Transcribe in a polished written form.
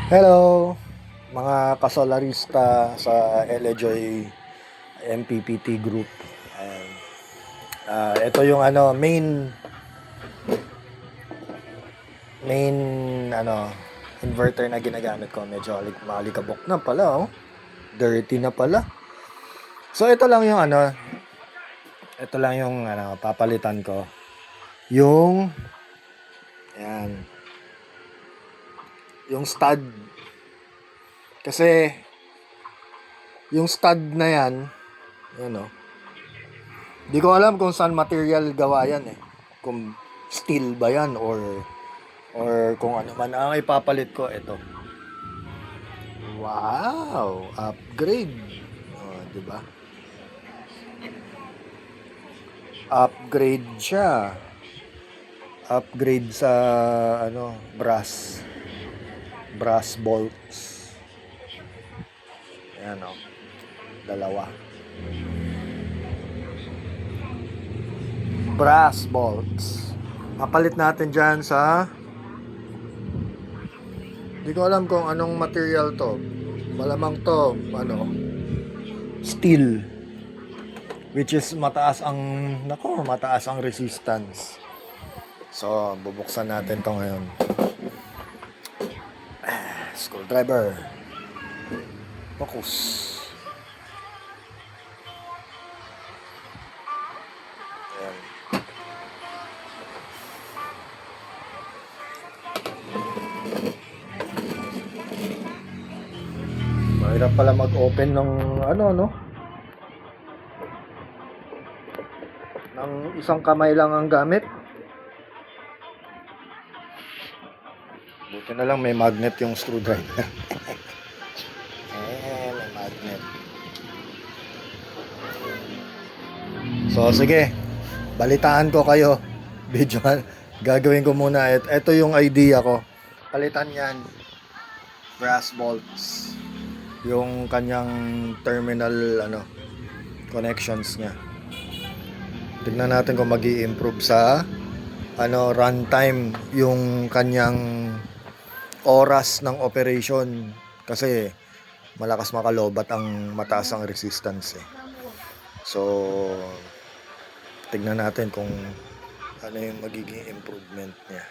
Hello, mga kasolarista sa LEJOY MPPT group. Ayan. Ito yung main ano inverter na ginagamit ko. Medyo malikabok na pala, oh. Dirty na pala. So ito lang yung papalitan ko. Yung ayan, yung stud. Kasi yung stud na yan, oh. Di ko alam kung saan material gawa yan eh. Kung steel ba yan or kung ano man ang ipapalit ko. Ito. Wow, upgrade. Oh, di ba? Upgrade siya. Upgrade sa brass bolts. Ayan, oh. Dalawa. Brass bolts. Papalit natin dyan sa di ko alam kung anong material to. Malamang to steel, which is mataas ang resistance. So bubuksan natin to ngayon. Screwdriver. Focus. Ayan. Mahirap pala mag-open ng ng isang kamay lang ang gamit. Buti na lang may magnet yung screwdriver. May magnet. So sige, balitaan ko kayo. Video gagawin ko muna. Ito yung idea ko. Palitan yan. Brass bolts. Yung kanyang terminal connections niya. Tignan natin kung magi-improve sa runtime yung kanyang oras ng operation, kasi malakas makalobat ang mataas ang resistance eh. So tignan natin kung ano yung magiging improvement niya.